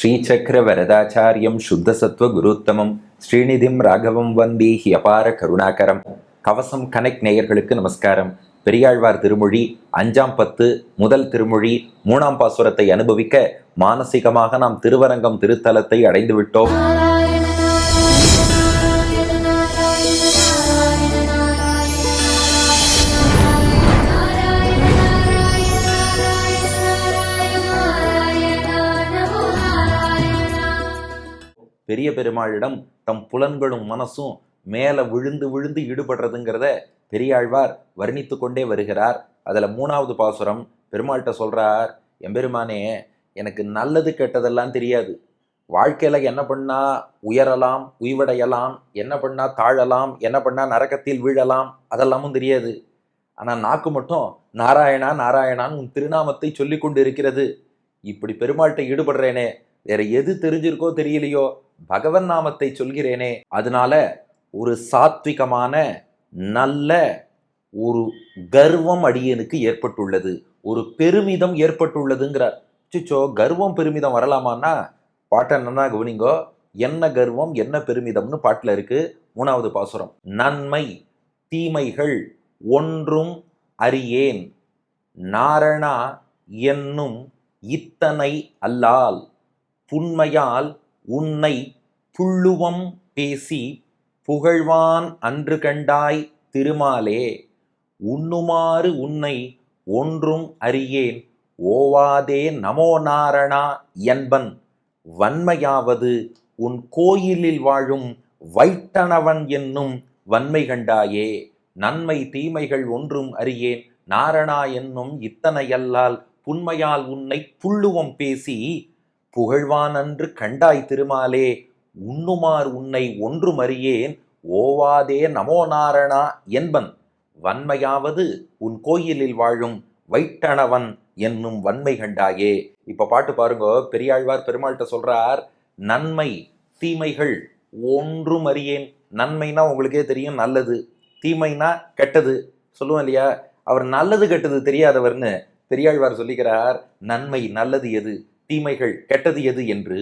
ஸ்ரீசக்கர வரதாச்சாரியம் சுத்தசத்வ குருத்தமம் ஸ்ரீநிதிம் ராகவம் வந்தே ஹியபார கருணாகரம். கவசம் கனெக்ட் நேயர்களுக்கு நமஸ்காரம். பெரியாழ்வார் திருமொழி 5ஆம் பத்து முதல் திருமொழி 3ஆம் பாசுரத்தை அனுபவிக்க மானசீகமாக நாம் திருவரங்கம் திருத்தலத்தை அடைந்து விட்டோம். பெரிய பெருமாளிடம் தம் புலன்களும் மனசும் மேலே விழுந்து விழுந்து ஈடுபடுறதுங்கிறத பெரியாழ்வார் வர்ணித்து கொண்டே வருகிறார். அதில் 3ஆவது பாசுரம் பெருமாள்கிட்ட சொல்கிறார், எம்பெருமானே, எனக்கு நல்லது கெட்டதெல்லாம் தெரியாது. வாழ்க்கையில் என்ன பண்ணால் உயரலாம் உய்வடையலாம், என்ன பண்ணால் தாழலாம், என்ன பண்ணால் நரகத்தில் வீழலாம், அதெல்லாமும் தெரியாது. ஆனால் நாக்கு மட்டும் நாராயணா நாராயணான்னு உன் திருநாமத்தை சொல்லி கொண்டு இருக்கிறது. இப்படி பெருமாள்கிட்ட ஈடுபடுறேனே, வேற எது தெரிஞ்சிருக்கோ தெரியலையோ, பகவன் நாமத்தை சொல்கிறேனே, அதனால ஒரு சாத்விகமான நல்ல ஒரு கர்வம் அடியனுக்கு ஏற்பட்டுள்ளது, ஒரு பெருமிதம் ஏற்பட்டுள்ளதுங்கிறார். சிச்சோ, கர்வம் பெருமிதம் வரலாமான்னா பாட்டை என்னன்னா கவனிங்கோ. என்ன கர்வம் என்ன பெருமிதம்னு பாட்டில் இருக்கு. 3ஆவது பாசுரம், நன்மை தீமைகள் ஒன்றும் அறியேன், நாரணா என்னும் இத்தனை அல்லால், புன்மையால் உன்னை புள்ளுவம் பேசி புகழ்வான் அன்று கண்டாய் திருமாலே, உண்ணுமாறு உன்னை ஒன்றும் அறியேன், ஓவாதே நமோ நாரணா என்பன், வன்மையாவது உன் கோயிலில் வாழும் வைட்டணவன் என்னும் வன்மை கண்டாயே. நன்மை தீமைகள் ஒன்றும் அறியேன், நாரணா என்னும் இத்தனையல்லால், புன்மையால் உன்னை புள்ளுவம் பேசி புகழ்வான் அன்று கண்டாய் திருமாலே, உண்ணுமார் உன்னை ஒன்றும் அறியேன், ஓவாதே நமோ நாரணா என்பன், வன்மையாவது உன் கோயிலில் வாழும் வைட்டணவன் என்னும் வன்மை கண்டாயே. இப்ப பாட்டு பாருங்க. பெரியாழ்வார் பெருமாள்கிட்ட சொல்றார், நன்மை தீமைகள் ஒன்றும் அறியேன். நன்மைனா உங்களுக்கே தெரியும், நல்லது. தீமைனா கெட்டது சொல்லுவோம் இல்லையா? அவர் நல்லது கெட்டது தெரியாதவர்னு பெரியாழ்வார் சொல்லிக்கிறார். நன்மை நல்லது எது, தீமைகள் கெட்டது எது என்று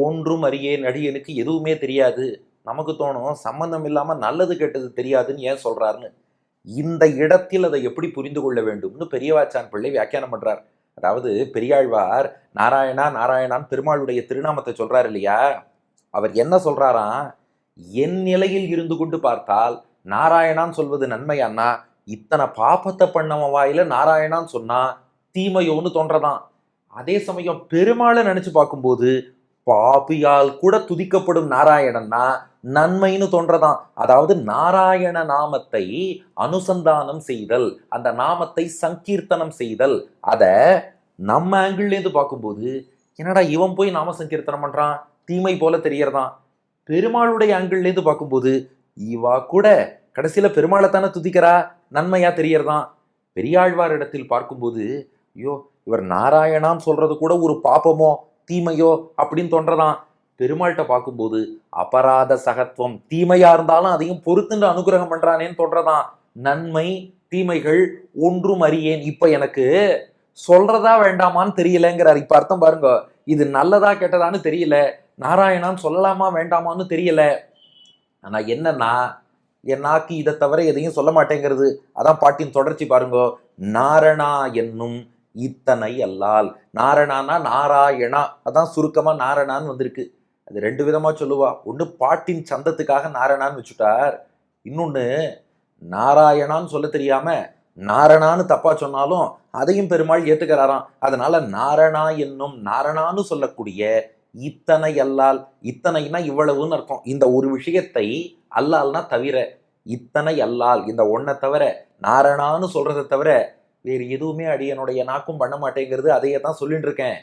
ஒன்றும் அறியேன், அடியனுக்கு எதுவுமே தெரியாது. நமக்கு தோணும் சம்பந்தம் இல்லாமல் நல்லது கெட்டது தெரியாதுன்னு ஏன் சொல்றாருன்னு. இந்த இடத்தில் அதை எப்படி புரிந்து கொள்ள வேண்டும்னு பெரியவாச்சான் பிள்ளை வியாக்கியானம் பண்றார். அதாவது பெரியாழ்வார் நாராயணா நாராயணான் பெருமாளுடைய திருநாமத்தை சொல்றாரு இல்லையா? அவர் என்ன சொல்றாராம், என் நிலையில் இருந்து கொண்டு பார்த்தால் நாராயணான் சொல்வது நன்மையானா, இத்தனை பாப்பத்தை பண்ணவன் வாயில நாராயணான்னு சொன்னா தீமையோன்னு தோன்றதான். அதே சமயம் பெருமாளை நினைச்சு பார்க்கும்போது பாபியால் கூட துதிக்கப்படும் நாராயணன்னா நன்மைன்னு தோன்றதான். அதாவது நாராயண நாமத்தை அனுசந்தானம் செய்தல், அந்த நாமத்தை சங்கீர்த்தனம் செய்தல், அத நம்ம ஆங்கிள்லேருந்து பார்க்கும்போது என்னடா இவன் போய் நாம சங்கீர்த்தனம் பண்றான், தீமை போல தெரியறதான். பெருமாளுடைய ஆங்கிள்லேருந்து பார்க்கும்போது இவா கூட கடைசியில பெருமாளை தானே துதிக்கிறா, நன்மையா தெரியறதான். பெரியாழ்வார் இடத்தில் பார்க்கும்போது ஐயோ, இவர் நாராயணான்னு சொல்றது கூட ஒரு பாப்பமோ தீமையோ அப்படின்னு தோன்றதான். பெருமாள்கிட்ட பார்க்கும்போது அபராத சகத்துவம், தீமையா இருந்தாலும் அதையும் பொறுத்துண்டு அனுகிரகம் பண்றானேன்னு தோன்றதான். நன்மை தீமைகள் ஒன்றும் அறியேன், இப்ப எனக்கு சொல்றதா வேண்டாமான்னு தெரியலங்கிறார். இப்ப அர்த்தம் பாருங்க, இது நல்லதா கெட்டதான்னு தெரியல, நாராயணான்னு சொல்லலாமா வேண்டாமான்னு தெரியல. ஆனா என்னன்னா, என் நாக்கு இதை தவிர எதையும் சொல்ல மாட்டேங்கிறது. அதான் பாட்டின் தொடர்ச்சி பாருங்க. நாரணா என்னும் இத்தனை அல்லால், நாரணானா நாராயணா, அதான் சுருக்கமா நாரணான்னு வந்திருக்கு. அது 2 விதமா சொல்லுவா. ஒன்று பாட்டின் சந்தத்துக்காக நாரணான்னு வச்சுட்டார், இன்னொன்று நாராயணான்னு சொல்ல தெரியாம நாரணான்னு தப்பா சொன்னாலும் அதையும் பெருமாள் ஏத்துக்கிறாராம். அதனால நாரணா என்னும், நாரணான்னு சொல்லக்கூடிய இத்தனை அல்லால், இத்தனைனா இவ்வளவுன்னு அர்த்தம். இந்த ஒரு விஷயத்தை, அல்லால்னா தவிர, இத்தனை அல்லால் இந்த ஒன்றை தவிர, நாரணான்னு சொல்றதை தவிர வேறு எதுவுமே அடியனுடைய நாக்கும் பண்ண மாட்டேங்கிறது. அதையே தான் சொல்லிட்டு இருக்கேன்,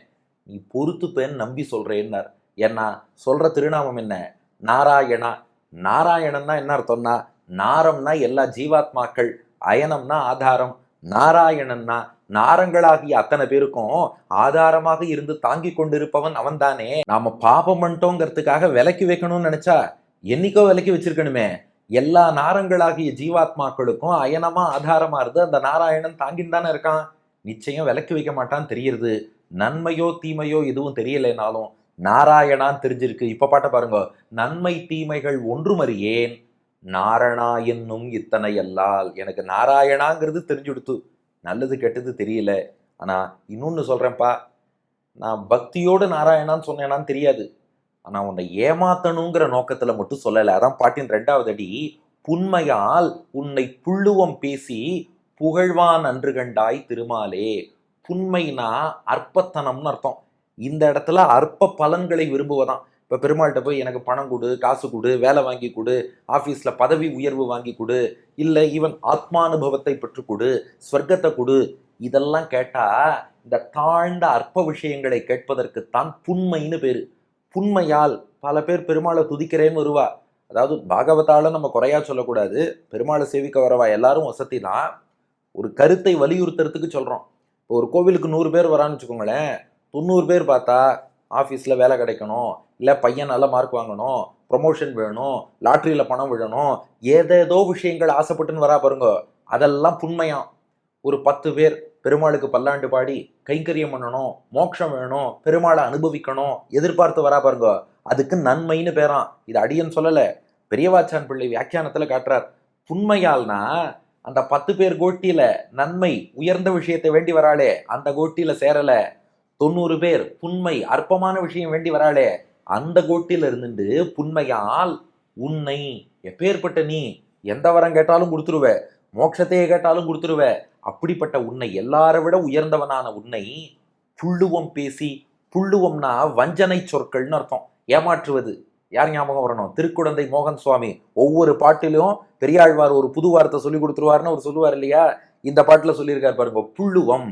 நீ பொறுத்துப்பேன் நம்பி சொல்றேன்னார். ஏன்னா சொல்ற திருநாமம் என்ன, நாராயணா. நாராயணன்னா என்ன அர்த்தம்னா, நாரம்னா எல்லா ஜீவாத்மாக்கள், அயனம்னா ஆதாரம். நாராயணன்னா நாரங்களாகிய அத்தனை பேருக்கும் ஆதாரமாக இருந்து தாங்கி கொண்டிருப்பவன் அவன் தானே. நாம பாபம் பண்ணிட்டோங்கிறதுக்காக விலக்கி வைக்கணும்னு நினைச்சா என்னைக்கோ விலக்கி வச்சிருக்கணுமே. எல்லா நாரங்களாகிய ஜீவாத்மாக்களுக்கும் அயனமா ஆதாரமா இருந்து அந்த நாராயணன் தாங்கின்னு தானே இருக்கான். நிச்சயம் விலக்கி வைக்க மாட்டான்னு தெரியுது. நன்மையோ தீமையோ எதுவும் தெரியலைனாலும் நாராயணான்னு தெரிஞ்சிருக்கு. இப்ப பாட்ட பாருங்க, நன்மை தீமைகள் ஒன்றும் அறியேன் நாரணா என்னும் இத்தனை அல்லால். எனக்கு நாராயணாங்கிறது தெரிஞ்சுடுத்து, நல்லது கெட்டது தெரியல. ஆனா இன்னொன்னு சொல்றேன்ப்பா, நான் பக்தியோடு நாராயணான்னு சொன்னேனான்னு தெரியாது, ஆனா உன்னை ஏமாத்தணுங்கிற நோக்கத்துல மட்டும் சொல்லல. அதான் பாட்டின் 2வது அடி. புன்மையால் உன்னை புள்ளுவம் பேசி புகழ்வான் அன்று கண்டாய் திருமாலே. புன்மைனா அற்பத்தனம்னு அர்த்தம். இந்த இடத்துல அற்ப பலன்களை விரும்புவதான். இப்ப பெருமாள்கிட்ட போய் எனக்கு பணம் கொடு, காசு கொடு, வேலை வாங்கி கொடு, ஆபீஸ்ல பதவி உயர்வு வாங்கி கொடு, இல்ல ஈவன் ஆத்மானுபவத்தை பெற்று கொடு, ஸ்வர்க்கத்தை கொடு, இதெல்லாம் கேட்டா இந்த தாழ்ந்த அற்ப விஷயங்களை கேட்பதற்குத்தான் புன்மைன்னு பேரு. புன்மையால் பல பேர் பெருமாளை துதிக்கிறேன்னு வருவா. அதாவது பாகவதால நம்ம குறையா சொல்லக்கூடாது, பெருமாளை சேவிக்க வரவா எல்லாரும் வசதி தான். ஒரு கருத்தை வலியுறுத்துறதுக்கு சொல்றோம். இப்போ ஒரு கோவிலுக்கு 100 பேர் வரான்னு வச்சுக்கோங்களேன், 90 பேர் பார்த்தா ஆஃபீஸில் வேலை கிடைக்கணும், இல்லை பையன் நல்ல மார்க் வாங்கணும், ப்ரொமோஷன் வேணும், லாட்ரியில் பணம் விழணும், ஏதேதோ விஷயங்கள் ஆசைப்பட்டுன்னு வரா பாருங்க, அதெல்லாம் புண்மையாம். ஒரு 10 பேர் பெருமாளுக்கு பல்லாண்டு பாடி கைங்கரியம் பண்ணணும், மோட்சம் வேணும், பெருமாளை அனுபவிக்கணும் எதிர்பார்த்து வரா பாருங்க, அதுக்கு நன்மைன்னு பேரான். இது அடியன் சொல்லல, பெரியவாச்சான் பிள்ளை வியாக்கியானத்துல காட்டுறார். புண்மையால்னா அந்த 10 பேர் கோட்டியில நன்மை உயர்ந்த விஷயத்தை வேண்டி வராளே அந்த கோட்டியில சேரல. 90 பேர் புண்மை அற்பமான விஷயம் வேண்டி வராளே அந்த கோட்டியில இருந்துட்டு புண்மையால் உன்னை, எப்பேற்பட்ட நீ, எந்த வரம் கேட்டாலும் கொடுத்துருவ, மோட்சத்தையே கேட்டாலும் கொடுத்துருவ, அப்படிப்பட்ட உன்னை, எல்லாரை விட உயர்ந்தவனான உன்னை புள்ளுவம் பேசி, புள்ளுவம்னா வஞ்சனை சொற்கள்னு அர்த்தம், ஏமாற்றுவது. யார் ஞாபகம் வரணும்? திருக்குடந்தை மோகன் சுவாமி ஒவ்வொரு பாட்டிலும் பெரியாழ்வார் ஒரு புது வார்த்தை சொல்லி கொடுத்துருவாருன்னு அவர் சொல்லுவார் இல்லையா, இந்த பாட்டுல சொல்லியிருக்காரு பாருங்க, புள்ளுவம்.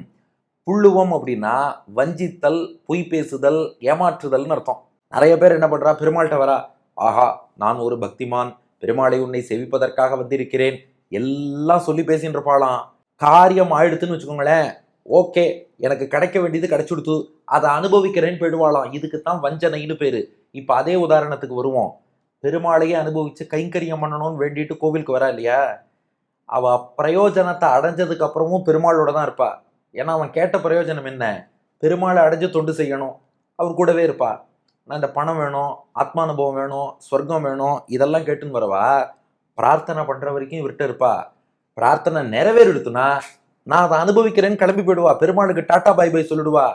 புள்ளுவம் அப்படின்னா வஞ்சித்தல், பொய் பேசுதல், ஏமாற்றுதல்னு அர்த்தம். நிறைய பேர் என்ன பண்றா, பெருமாள்கிட்ட வரா, ஆஹா நான் ஒரு பக்திமான், பெருமாளை உன்னை செவிப்பதற்காக வந்திருக்கிறேன், எல்லாம் சொல்லி பேசின்னு இருப்பாளாம். காரியம் ஆயிடுத்துன்னு வச்சுக்கோங்களேன், ஓகே எனக்கு கிடைக்க வேண்டியது கிடைச்சுடுத்து, அதை அனுபவிக்கிறேன்னு போயிடுவாளாம். இதுக்குத்தான் வஞ்சனைன்னு பேரு. இப்ப அதே உதாரணத்துக்கு வருவோம். பெருமாளையே அனுபவிச்சு கைங்கரியம் பண்ணணும்னு வேண்டிட்டு கோவிலுக்கு வரா இல்லையா, அவ பிரயோஜனத்தை அடைஞ்சதுக்கு அப்புறமும் பெருமாளோட தான் இருப்பா. ஏன்னா அவன் கேட்ட பிரயோஜனம் என்ன, பெருமாளை அடைஞ்சு தொண்டு செய்யணும், அவர் கூடவே இருப்பா. நான் இந்த பணம் வேணும், ஆத்மானுபவம் வேணும், சொர்க்கம் வேணும், இதெல்லாம் கேட்டுன்னு வரவா பிரார்த்தனை பண்ற வரைக்கும் இவர்கிட்ட இருப்பா. பிரார்த்தனை நிறைவேறிடுத்துனா நான் அதை அனுபவிக்கிறேன்னு கிளம்பி போயிடுவா, பெருமாளுக்கு டாட்டா பை பை சொல்லிடுவா.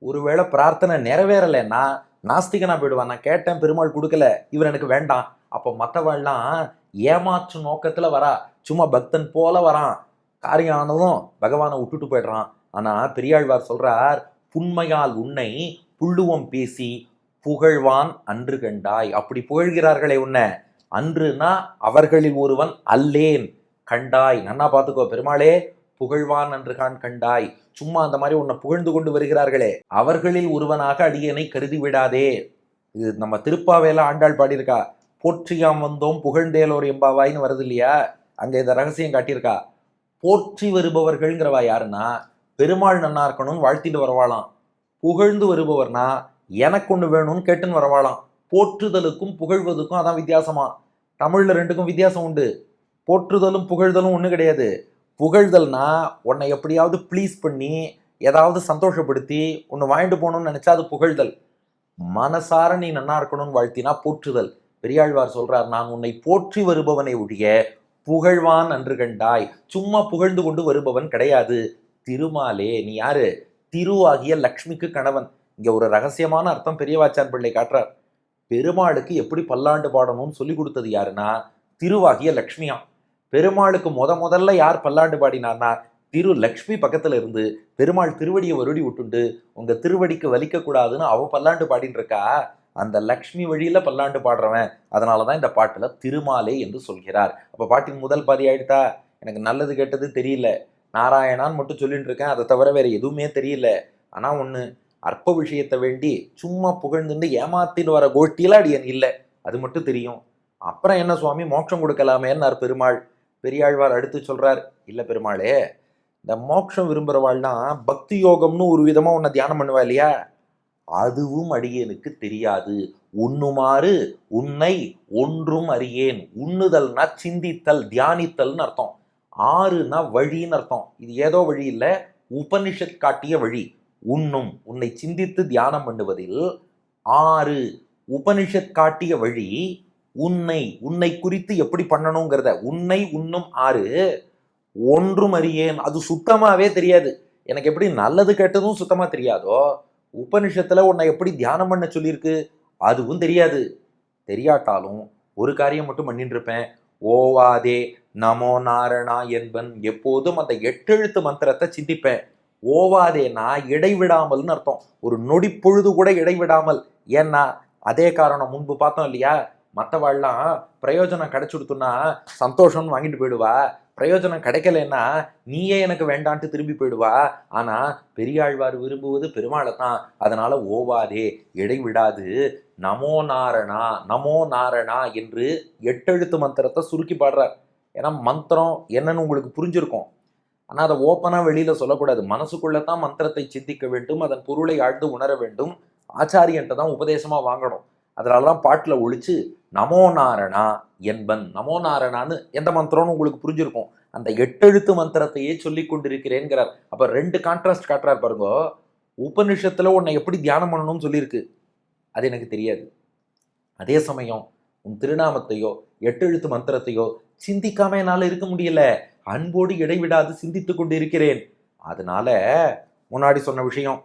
ஒருவேளை பிரார்த்தனை நிறைவேறலைன்னா நாஸ்திகனா போயிடுவா, நான் கேட்டேன் பெருமாள் கொடுக்கல, இவர் எனக்கு வேண்டாம். அப்போ மற்றவாள்லாம் ஏமாற்று நோக்கத்துல வரா, சும்மா பக்தன் போல வரான், காரியம் ஆனதும் பகவானை விட்டுட்டு போயிடுறான். ஆனா பெரியாழ்வார் சொல்றார், புண்மையால் உன்னை புள்ளுவம் பேசி புகழ்வான் அன்று கண்டாய். அப்படி புகழ்கிறார்களே உன்னை, அன்றுனா அவர்களில் ஒருவன் அல்லேன், கண்டாய் நன்னா பார்த்துக்கோ, பெருமாளே புகழ்வான் அன்று கண்டாய், சும்மா அந்த மாதிரி உன்னை புகழ்ந்து கொண்டு வருகிறார்களே அவர்களில் ஒருவனாக அடியனை கருதி விடாதே. இது நம்ம திருப்பாவையில ஆண்டாள் பாடியிருக்கா, போற்றியாம் வந்தோம் புகழ்ந்தேலோர் எம்பாவாயின்னு வருது இல்லையா, அங்க இந்த ரகசியம் காட்டியிருக்கா. போற்றி வருபவர்கள்ங்கிறவா யாருன்னா பெருமாள் நன்னா இருக்கணும்னு வாழ்த்திட்டு வரவாளாம். புகழ்ந்து வருபவர்னா எனக்கு ஒன்று வேணும்னு கேட்டுன்னு வரவாளாம். போற்றுதலுக்கும் புகழ்வதுக்கும் அதான் வித்தியாசமா. தமிழ்ல ரெண்டுக்கும் வித்தியாசம் உண்டு. போற்றுதலும் புகழ்தலும் ஒண்ணு கிடையாது. புகழ்தல்னா உன்னை எப்படியாவது ப்ளீஸ் பண்ணி ஏதாவது சந்தோஷப்படுத்தி ஒன்று வாங்கிட்டு போகணும்னு நினைச்சா அது புகழ்தல். மனசார நீ நன்னா இருக்கணும்னு வாழ்த்தினா போற்றுதல். பெரியாழ்வார் சொல்றார், நான் உன்னை போற்றி வருபவனை ஒழிய புகழ்வான் அன்று கண்டாய், சும்மா புகழ்ந்து கொண்டு வருபவன் கிடையாது. திருமாலே நீ யாரு, திருவாகிய லக்ஷ்மிக்கு கணவன். இங்க ஒரு ரகசியமான அர்த்தம் பெரியவாச்சான் பிள்ளை காட்டுறார். பெருமாளுக்கு எப்படி பல்லாண்டு பாடணும்னு சொல்லி கொடுத்தது யாருன்னா திருவாகிய லக்ஷ்மியா. பெருமாளுக்கு முதல்ல யார் பல்லாண்டு பாடினார்னா திரு லக்ஷ்மி பக்கத்துல இருந்து பெருமாள் திருவடியை வருடி விட்டுண்டு உங்க திருவடிக்கு வலிக்க கூடாதுன்னு அவ பல்லாண்டு பாடின்னு இருக்கா. அந்த லக்ஷ்மி வழியில பல்லாண்டு பாடுறவன், அதனாலதான் இந்த பாட்டுல திருமாலே என்று சொல்கிறார். அப்ப பாட்டின் முதல் பாதி ஆயிடுதா, எனக்கு நல்லது கெட்டது தெரியல, நாராயணான்னு மட்டும் சொல்லிட்டு இருக்கேன், அதை தவிர வேற எதுவுமே தெரியல. ஆனா ஒண்ணு, அற்ப விஷயத்தை வேண்டி சும்மா புகழ்ந்துட்டு ஏமாத்திட்டு வர கோஷ்டியில அடியன் இல்லை, அது மட்டும் தெரியும். அப்புறம் என்ன சுவாமி மோட்சம் கொடுக்கலாமேன்னார் பெருமாள். பெரியாழ்வார் அடுத்து சொல்றார், இல்ல பெருமாளே, இந்த மோட்சம் விரும்புறவாள்னா பக்தி யோகம்னு ஒரு விதமா உன்னை தியானம் பண்ணுவா இல்லையா, அதுவும் அடியேனுக்கு தெரியாது. உண்ணுமாறு உன்னை ஒன்றும் அறியேன். உண்ணுதல்னா சிந்தித்தல், தியானித்தல்னு அர்த்தம். ஆறுனா வழின்னு அர்த்தம். இது ஏதோ வழி இல்லை, உபனிஷத் காட்டிய வழி. உண்ணும், உன்னை சிந்தித்து தியானம் பண்ணுவதில் 6 உபனிஷத் காட்டிய வழி, உன்னை உன்னை குறித்து எப்படி பண்ணணுங்கிறத, உன்னை உன்னும் 6 ஒன்றும் அறியேன், அது சுத்தமாவே தெரியாது. எனக்கு எப்படி நல்லது கெட்டதும் சுத்தமா தெரியாதோ, உபனிஷத்துல உன்னை எப்படி தியானம் பண்ண சொல்லியிருக்கு அதுவும் தெரியாது. தெரியாட்டாலும் ஒரு காரியம் மட்டும் பண்ணிட்டு இருப்பேன், ஓவாதே நமோ நாரணா என்பன், எப்போதும் அந்த 8 எழுத்து மந்திரத்தை சிந்திப்பேன். ஓவாதேனா இடைவிடாமல்னு அர்த்தம், ஒரு நொடி பொழுது கூட இடைவிடாமல். ஏன்னா அதே காரணம், முன்பு பார்த்தோம் இல்லையா, மற்றவாள்லாம் பிரயோஜனம் கிடைச்சுடுத்துனா சந்தோஷம்னு வாங்கிட்டு போயிடுவா, பிரயோஜனம் கிடைக்கலன்னா நீயே எனக்கு வேண்டான்ட்டு திரும்பி போயிடுவா. ஆனா பெரியாழ்வார் விரும்புவது பெருமாளை தான். அதனால ஓவாதே, இடைவிடாது, நமோ நாரணா நமோ நாரணா என்று 8 எழுத்து மந்திரத்தை சுருக்கி பாடுறார். ஏன்னா மந்திரம் என்னன்னு உங்களுக்கு புரிஞ்சிருக்கும், ஆனா அதை ஓப்பனா வெளியில சொல்லக்கூடாது. மனசுக்குள்ளதான் மந்திரத்தை சிந்திக்க வேண்டும், அதன் பொருளை ஆழ்ந்து உணர வேண்டும், ஆச்சாரியன்ட்ட தான் உபதேசமா வாங்கணும். அதனாலதான் பாட்டுல ஒழிச்சு நமோ நாரணா என்பன், நமோ நாரணான்னு எந்த மந்திரம்னு உங்களுக்கு புரிஞ்சிருக்கும், அந்த 8 எழுத்து மந்திரத்தையே சொல்லி கொண்டிருக்கிறேன்கிறார். அப்ப 2 கான்ட்ராஸ்ட் காட்டுறார் பாருங்க. உபனிஷத்துல உன்னை எப்படி தியானம் பண்ணணும்னு சொல்லியிருக்கு, அது எனக்கு தெரியாது. அதே சமயம் உன் திருநாமத்தையோ 8 எழுத்து மந்திரத்தையோ சிந்திக்காம என்னால இருக்க முடியல, அன்போடு இடைவிடாது சிந்தித்து கொண்டு இருக்கிறேன். அதனால முன்னாடி சொன்ன விஷயம்,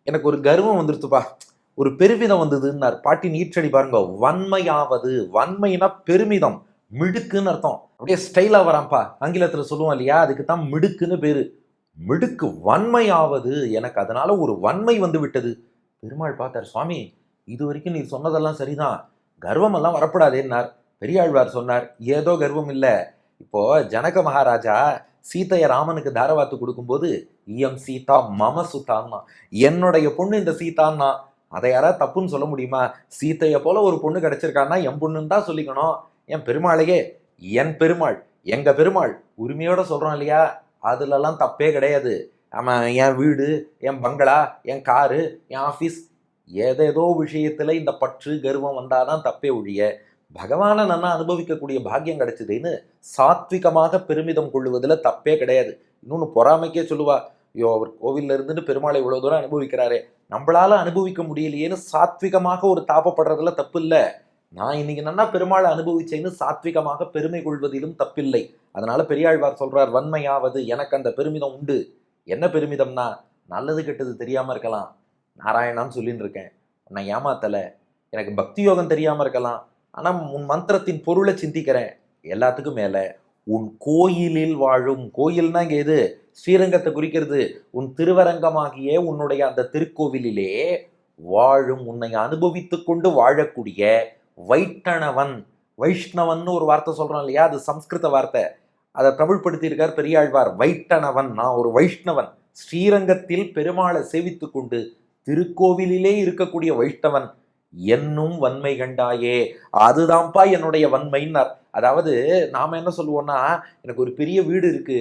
எனக்கு ஒரு கர்வம் வந்துருத்துப்பா, ஒரு பெருமிதம் வந்ததுன்னார். பாட்டின் ஈற்றடி பாருங்க, வன்மையாவது, வன்மைனா பெருமிதம், மிடுக்குன்னு அர்த்தம். அப்படியே ஸ்டைலா வரான்ப்பா, ஆங்கிலத்துல சொல்லுவோம் இல்லையா, அதுக்கு தான் மிடுக்குன்னு பேரு. மிடுக்கு, வன்மையாவது, எனக்கு அதனால ஒரு வன்மை வந்து விட்டது. பெருமாள் பார்த்தார், சுவாமி இது வரைக்கும் நீ சொன்னதெல்லாம் சரிதான், கர்வம் எல்லாம் வரப்படாதேன்னார். பெரியாழ்வார் சொன்னார், ஏதோ கர்வம் இல்ல. இப்போ ஜனக மகாராஜா சீதைய ராமனுக்கு தாரவாத்து கொடுக்கும்போது, இயம் சீதா மம சுதான்னா, என்னுடைய பொண்ணு இந்த சீதான்னா, அதை யாராவது தப்புன்னு சொல்ல முடியுமா? சீதைய போல ஒரு பொண்ணு கிடைச்சிருக்கான்னா என் பொண்ணுன்னு தான் சொல்லிக்கணும். என் பெருமாளையே என் பெருமாள், எங்க பெருமாள் உரிமையோட சொல்றோம் இல்லையா, அதுலலாம் தப்பே கிடையாது. ஆமா, என் வீடு, என் பங்களா, என் காரு, என் ஆஃபீஸ், ஏதேதோ விஷயத்துல இந்த பற்று கர்வம் வந்தாதான் தப்பே ஒழிய, பகவானை நல்லா அனுபவிக்கக்கூடிய பாக்கியம் கிடைச்சதுன்னு சாத்விகமாக பெருமிதம் கொள்ளுவதில் தப்பே கிடையாது. இன்னொன்று பொறாமைக்கே சொல்லுவா, ஐயோ அவர் கோவில்ல இருந்துட்டு பெருமாளை இவ்வளோ தூரம் அனுபவிக்கிறாரே, நம்மளால அனுபவிக்க முடியலையேன்னு சாத்விகமாக ஒரு தாபப்படுறதுல தப்பு இல்லை. நான் இன்னைக்கு நல்லா பெருமாளை அனுபவிச்சேன்னு சாத்விகமாக பெருமை கொள்வதிலும் தப்பில்லை. அதனால பெரியாழ்வார் சொல்றார், வன்மையாவது, எனக்கு அந்த பெருமிதம் உண்டு. என்ன பெருமிதம்னா, நல்லது கெட்டது தெரியாம இருக்கலாம், நாராயணான்னு சொல்லிட்டு இருக்கேன், உன்னை ஏமாத்தல. எனக்கு பக்தி யோகம் தெரியாம இருக்கலாம், ஆனா உன் மந்திரத்தின் பொருளை சிந்திக்கிறேன். எல்லாத்துக்கும் மேல உன் கோயிலில் வாழும், கோயில்னா இங்க எது, ஸ்ரீரங்கத்தை குறிக்கிறது, உன் திருவரங்கமாகிய உன்னுடைய அந்த திருக்கோவிலிலே வாழும், உன்னை அனுபவித்து கொண்டு வாழக்கூடிய வைட்டணவன், வைஷ்ணவன் ஒரு வார்த்தை சொல்றோம் இல்லையா, அது சம்ஸ்கிருத வார்த்தை, அதை தமிழ் படுத்தியிருக்கார் பெரியாழ்வார். வைட்டணவன், நான் ஒரு வைஷ்ணவன், ஸ்ரீரங்கத்தில் பெருமாளை சேவித்து கொண்டு திருக்கோவிலிலே இருக்கக்கூடிய வைஷ்ணவன் என்னும் வன்மை கண்டாயே, அதுதான்ப்பா என்னுடைய வன்மைன்னார். அதாவது நாம என்ன சொல்லுவோம்னா, எனக்கு ஒரு பெரிய வீடு இருக்கு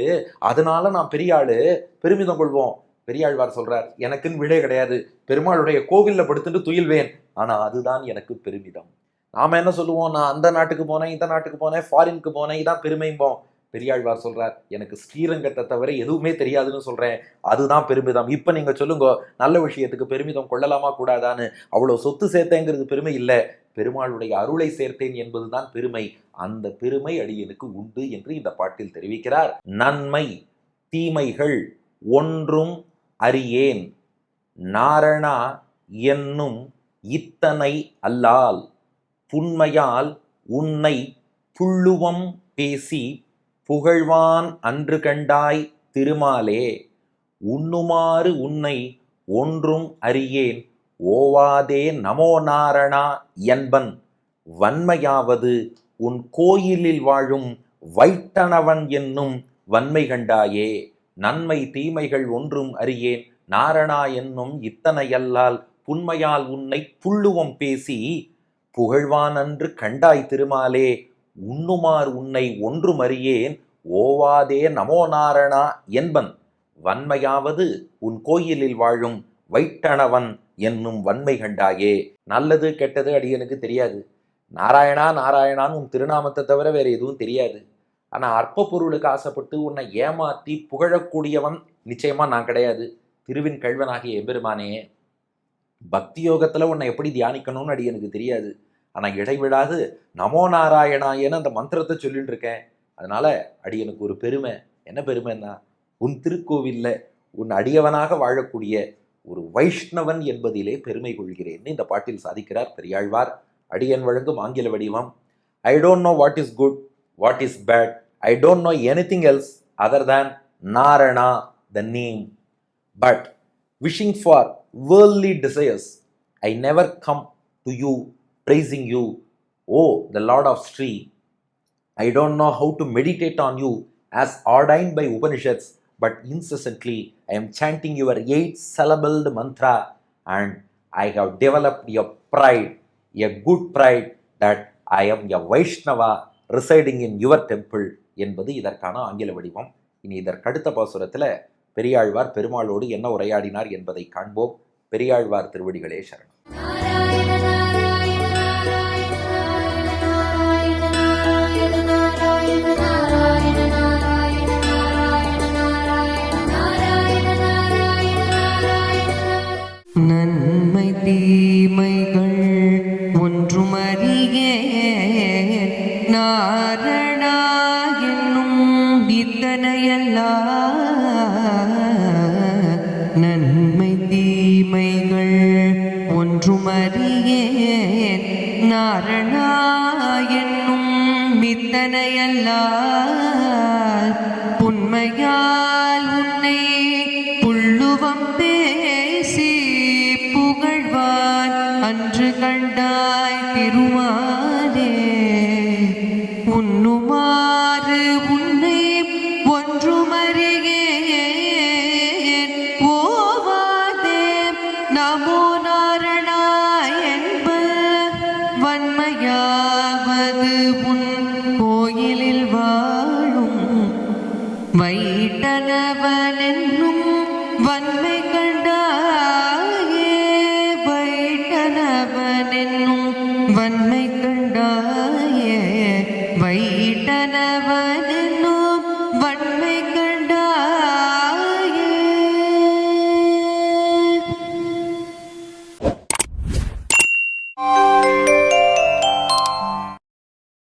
அதனால நான் பெரிய ஆளு, பெருமிதம் கொள்வோம். பெரியாழ்வார் சொல்றார், எனக்குன்னு வீடே கிடையாது, பெருமாளுடைய கோவில்ல படுத்துட்டு துயில்வேன், ஆனா அதுதான் எனக்கு பெருமிதம். நாம என்ன சொல்லுவோம், நான் அந்த நாட்டுக்கு போனேன், இந்த நாட்டுக்கு போனேன், ஃபாரினுக்கு போனேன், இதான் பெருமைம்போம். பெரியாழ்வார் சொல்றார், எனக்கு ஸ்ரீரங்கத்தை தவிர எதுவுமே தெரியாதுன்னு சொல்றேன், அதுதான் பெருமிதம். இப்ப நீங்க சொல்லுங்க, நல்ல விஷயத்துக்கு பெருமிதம் கொள்ளலாமா கூடாதான்னு. அவ்வளவு சொத்து சேர்த்தேங்கிறது பெருமை இல்லை, பெருமாளுடைய அருளை சேர்த்தேன் என்பதுதான் பெருமை. அந்த பெருமை அடியனுக்கு உண்டு என்று இந்த பாட்டில் தெரிவிக்கிறார். நன்மை தீமைகள் ஒன்றும் அறியேன், நாரணா என்னும் இத்தனை அல்லால், புண்மையால் உன்னை புள்ளுவம் பேசி புகழ்வான் அன்று கண்டாய் திருமாலே, உண்ணுமாறு உன்னை ஒன்றும் அறியேன், ஓவாதே நமோ நாரணா என்பன், வன்மையாவது உன் கோயிலில் வாழும் வைட்டணவன் என்னும் வன்மை கண்டாயே. நன்மை தீமைகள் ஒன்றும் அறியேன், நாரணா என்னும் இத்தனையல்லால், புண்மையால் உன்னை புள்ளுவம் பேசி புகழ்வான் அன்று கண்டாய் திருமாலே, உண்ணுமார் உன்னை ஒன்றும் அறியேன், ஓவாதே நமோ நாரணா என்பன், வன்மையாவது உன் கோயிலில் வாழும் வைட்டணவன் என்னும் வன்மை கண்டாயே. நல்லது கெட்டது அடியனுக்கு தெரியாது, நாராயணா நாராயணான்னு உன் திருநாமத்தை தவிர வேற எதுவும் தெரியாது. ஆனா அற்ப பொருளுக்கு ஆசைப்பட்டு உன்னை ஏமாத்தி புகழக்கூடியவன் நிச்சயமா நான் கிடையாது. திருவின் கல்வனாகிய எம்பெருமானே, பக்தி யோகத்தில் உன்னை எப்படி தியானிக்கணும்னு எனக்கு தெரியாது. ஆனால் இடைவிடாது நமோ நாராயணாயன்னு அந்த மந்திரத்தை சொல்லிட்டு இருக்கேன். அதனால் அடியனுக்கு ஒரு பெருமை. என்ன பெருமைன்னா, உன் திருக்கோவிலில் உன் அடியவனாக வாழக்கூடிய ஒரு வைஷ்ணவன் என்பதிலே பெருமை கொள்கிறேன்னு இந்த பாட்டில் சாதிக்கிறார் பெரியாழ்வார். அடியன் வழங்கும் ஆங்கில வடிவம்: I don't know what is good, what is bad, I don't know anything else other than Narana the name. But wishing for worldly desires, I never come to you praising you, oh the Lord of Sri. I don't know how to meditate on you as ordained by Upanishads, but incessantly I am chanting your 8-syllabled mantra, and I have developed a pride, a good pride, that I am a Vaishnava residing in your temple என்பது இதற்கான ஆங்கில வடிவம். இனி இதற்கடுத்த பாசுரத்தில் பெரியாழ்வார் பெருமாளோடு என்ன உரையாடினார் என்பதை காண்போம். பெரியாழ்வார் திருவடிகளே சரணம். நன்மை தீமைகள் ஒன்றுமறியே நாரணா என்னும் இத்தனையெல்லாம். நன்மை தீமைகள் ஒன்றுமறியேன் நாரணா என்னும் இத்தனையெல்லாம். உண்மையால் உன்னை புள்ளுவம் பேசி புகழ்வான் அன்று கண்டாய் திருமாலே. உண்ணுமாறு உன்னை ஒன்றுமறியேன் ஓவாதே நமோ நாரணாய் என்பல். வன்மையாவது உன் கோயிலில் வாழும் வைட்டனவன் என்னும் வன்மை கண்டாயே. வைட்டனவன் என்னும் வன்மை கண்டாயே. வைட்ட